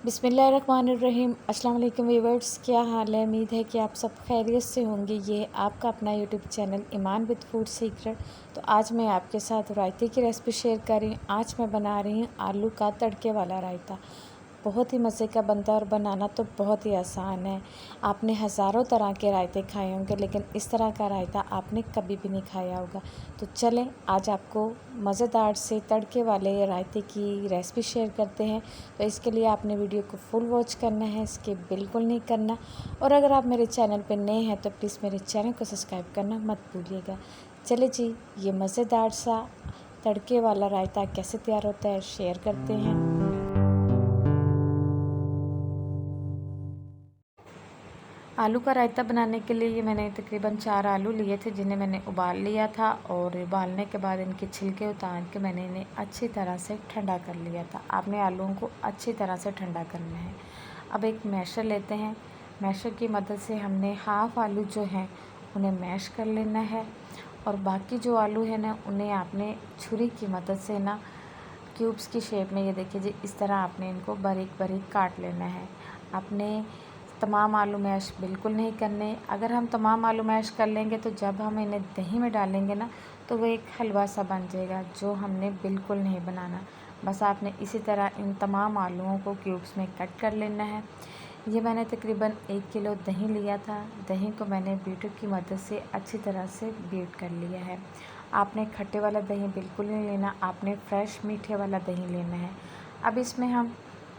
बिस्मिल्लाहिर्रहमानिर्रहीम। अस्सलाम वालेकुम व्यूअर्स, क्या हाल है। उम्मीद है कि आप सब खैरियत से होंगे। ये है आपका अपना YouTube channel Iman with food secret. तो आज मैं आपके साथ रायते की रेसिपी शेयर कर रही हूँ। आज मैं बना रही हूँ आलू का तड़के वाला रायता। बहुत ही मज़े का बनता है और बनाना तो बहुत ही आसान है। आपने हज़ारों तरह के रायते खाए होंगे, लेकिन इस तरह का रायता आपने कभी भी नहीं खाया होगा। तो चलें आज आपको मज़ेदार से तड़के वाले रायते की रेसिपी शेयर करते हैं। तो इसके लिए आपने वीडियो को फुल वॉच करना है, स्किप बिल्कुल नहीं करना। और अगर आप मेरे चैनल पर नए हैं तो प्लीज़ मेरे चैनल को सब्सक्राइब करना मत भूलिएगा। चले जी, ये मज़ेदार सा तड़के वाला रायता कैसे तैयार होता है शेयर करते हैं। आलू का रायता बनाने के लिए ये मैंने तकरीबन 4 आलू लिए थे, जिन्हें मैंने उबाल लिया था। और उबालने के बाद इनके छिलके उतार के मैंने इन्हें अच्छी तरह से ठंडा कर लिया था। आपने आलूओं को अच्छी तरह से ठंडा करना है। अब एक मैशर लेते हैं। मैशर की मदद से हमने हाफ़ आलू जो हैं उन्हें मैश कर लेना है। और बाकी जो आलू है ना, उन्हें आपने छुरी की मदद से ना क्यूब्स की शेप में, ये देखिए जी, इस तरह आपने इनको बारीक बारीक काट लेना है। आपने तमाम आलू मैश बिल्कुल नहीं करने। अगर हम तमाम आलू मैश कर लेंगे तो जब हम इन्हें दही में डालेंगे ना, तो वो एक हलवा सा बन जाएगा, जो हमने बिल्कुल नहीं बनाना। बस आपने इसी तरह इन तमाम आलूओं को क्यूब्स में कट कर लेना है। ये मैंने तकरीबन 1 किलो दही लिया था। दही को मैंने बीटर की मदद से अच्छी तरह से बीट कर लिया है। आपने खट्टे वाला दही बिल्कुल नहीं लेना, आपने फ्रेश मीठे वाला दही लेना है। अब इसमें हम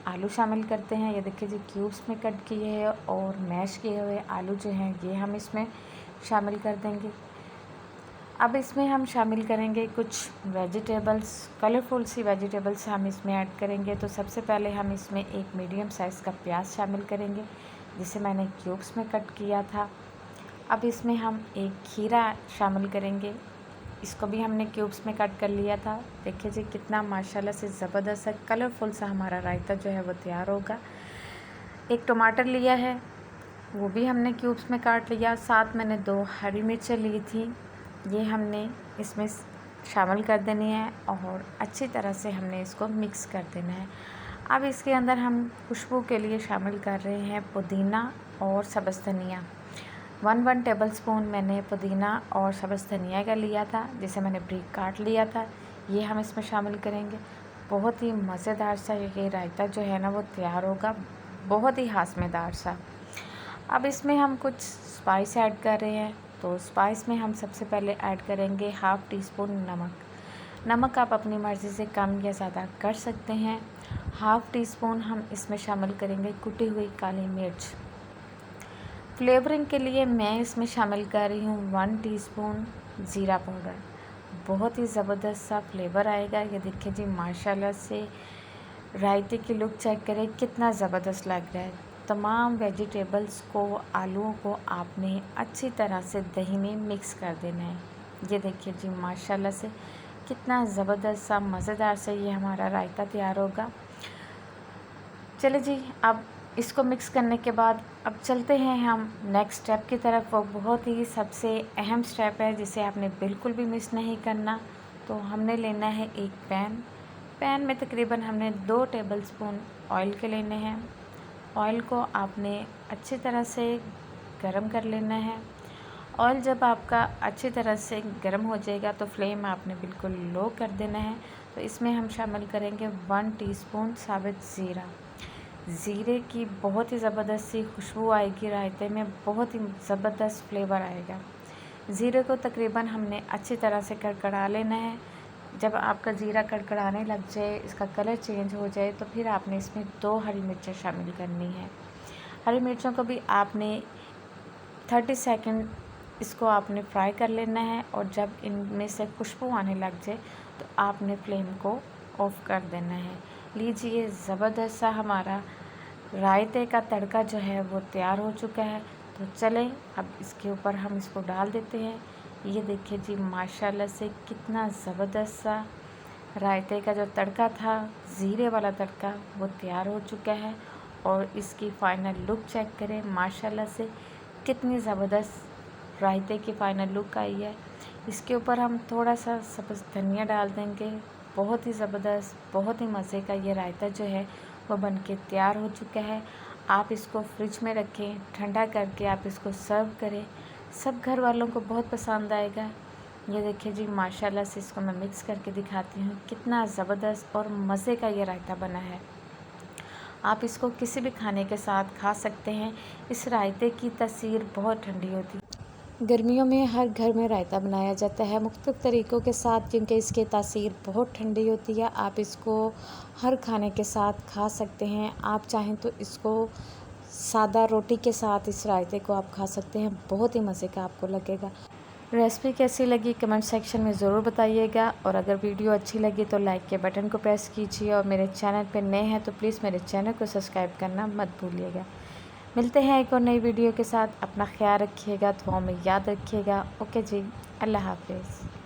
आलू शामिल करते हैं। ये देखिए जी, क्यूब्स में कट किए हैं और मैश किए हुए आलू जो हैं ये हम इसमें शामिल कर देंगे। अब इसमें हम शामिल करेंगे कुछ वेजिटेबल्स, कलरफुल सी वेजिटेबल्स हम इसमें ऐड करेंगे। तो सबसे पहले हम इसमें एक मीडियम साइज़ का प्याज शामिल करेंगे, जिसे मैंने क्यूब्स में कट किया था। अब इसमें हम एक खीरा शामिल करेंगे, इसको भी हमने क्यूब्स में कट कर लिया था। देखिए जी, कितना माशाल्लाह से ज़बरदस्त है, कलरफुल सा हमारा रायता जो है वो तैयार होगा। एक टमाटर लिया है, वो भी हमने क्यूब्स में काट लिया। साथ मैंने 2 हरी मिर्चें ली थी, ये हमने इसमें शामिल कर देनी है और अच्छी तरह से हमने इसको मिक्स कर देना है। अब इसके अंदर हम खुशबू के लिए शामिल कर रहे हैं पुदीना और सब्ज़ धनिया। 1 टेबल स्पून मैंने पुदीना और सब्ज़ धनिया का लिया था, जिसे मैंने बारीक काट लिया था। ये हम इसमें शामिल करेंगे। बहुत ही मज़ेदार सा ये रायता जो है ना वो तैयार होगा, बहुत ही हाशमेदार सा। अब इसमें हम कुछ स्पाइस ऐड कर रहे हैं। तो स्पाइस में हम सबसे पहले ऐड करेंगे हाफ़ टी स्पून नमक। नमक आप अपनी मर्ज़ी से कम या ज़्यादा कर सकते हैं। हाफ़ टी स्पून हम इसमें शामिल करेंगे कुटी हुई काली मिर्च। फ्लेवरिंग के लिए मैं इसमें शामिल कर रही हूँ 1 टीस्पून ज़ीरा पाउडर। बहुत ही ज़बरदस्त सा फ्लेवर आएगा। ये देखिए जी, माशाल्लाह से रायते की लुक चेक करें, कितना ज़बरदस्त लग रहा है। तमाम वेजिटेबल्स को, आलूओं को आपने अच्छी तरह से दही में मिक्स कर देना है। ये देखिए जी, माशाल्लाह से कितना ज़बरदस्त सा मज़ेदार से ये हमारा रायता तैयार होगा। चलिए जी, अब इसको मिक्स करने के बाद अब चलते हैं हम नेक्स्ट स्टेप की तरफ। वो बहुत ही सबसे अहम स्टेप है, जिसे आपने बिल्कुल भी मिस नहीं करना। तो हमने लेना है एक पैन में तकरीबन हमने 2 टेबल स्पून ऑयल के लेने हैं। ऑयल को आपने अच्छी तरह से गरम कर लेना है। ऑयल जब आपका अच्छी तरह से गर्म हो जाएगा तो फ्लेम आपने बिल्कुल लो कर देना है। तो इसमें हम शामिल करेंगे 1 टीस्पून साबित ज़ीरा। ज़ीरे की बहुत ही ज़बरदस्त सी खुशबू आएगी रायते में, बहुत ही ज़बरदस्त फ्लेवर आएगा। ज़ीरे को तकरीबन हमने अच्छी तरह से कड़कड़ा लेना है। जब आपका ज़ीरा कड़कड़ाने लग जाए, इसका कलर चेंज हो जाए, तो फिर आपने इसमें 2 हरी मिर्चें शामिल करनी है। हरी मिर्चों को भी आपने 30 सेकंड इसको आपने फ्राई कर लेना है। और जब इनमें से खुशबू आने लग जाए तो आपने फ्लेम को ऑफ़ कर देना है। लीजिए, ज़बरदस्त सा हमारा रायते का तड़का जो है वो तैयार हो चुका है। तो चलें अब इसके ऊपर हम इसको डाल देते हैं। ये देखिए जी, माशाल्लाह से कितना ज़बरदस्त सा रायते का जो तड़का था, ज़ीरे वाला तड़का, वो तैयार हो चुका है। और इसकी फ़ाइनल लुक चेक करें, माशाल्लाह से कितनी ज़बरदस्त रायते की फ़ाइनल लुक आई है। इसके ऊपर हम थोड़ा सा सब्ज़ धनिया डाल देंगे। बहुत ही ज़बरदस्त, बहुत ही मज़े का ये रायता जो है वो बनके तैयार हो चुका है। आप इसको फ्रिज में रखें, ठंडा करके आप इसको सर्व करें, सब घर वालों को बहुत पसंद आएगा। ये देखिए जी, माशाल्लाह से इसको मैं मिक्स करके दिखाती हूँ, कितना ज़बरदस्त और मज़े का ये रायता बना है। आप इसको किसी भी खाने के साथ खा सकते हैं। इस रायते की तासीर बहुत ठंडी होती है। गर्मियों में हर घर में रायता बनाया जाता है मुख्तलिफ़ तरीक़ों के साथ, क्योंकि इसकी तासीर बहुत ठंडी होती है। आप इसको हर खाने के साथ खा सकते हैं। आप चाहें तो इसको सादा रोटी के साथ इस रायते को आप खा सकते हैं, बहुत ही मज़े का आपको लगेगा। रेसिपी कैसी लगी कमेंट सेक्शन में ज़रूर बताइएगा, और अगर वीडियो अच्छी लगी तो लाइक के बटन को प्रेस कीजिए, और मेरे चैनल पर नए हैं तो प्लीज़ मेरे चैनल को सब्सक्राइब करना मत भूलिएगा। मिलते हैं एक और नई वीडियो के साथ। अपना ख्याल रखिएगा, दुआओं में याद रखिएगा। ओके जी, अल्लाह हाफिज़।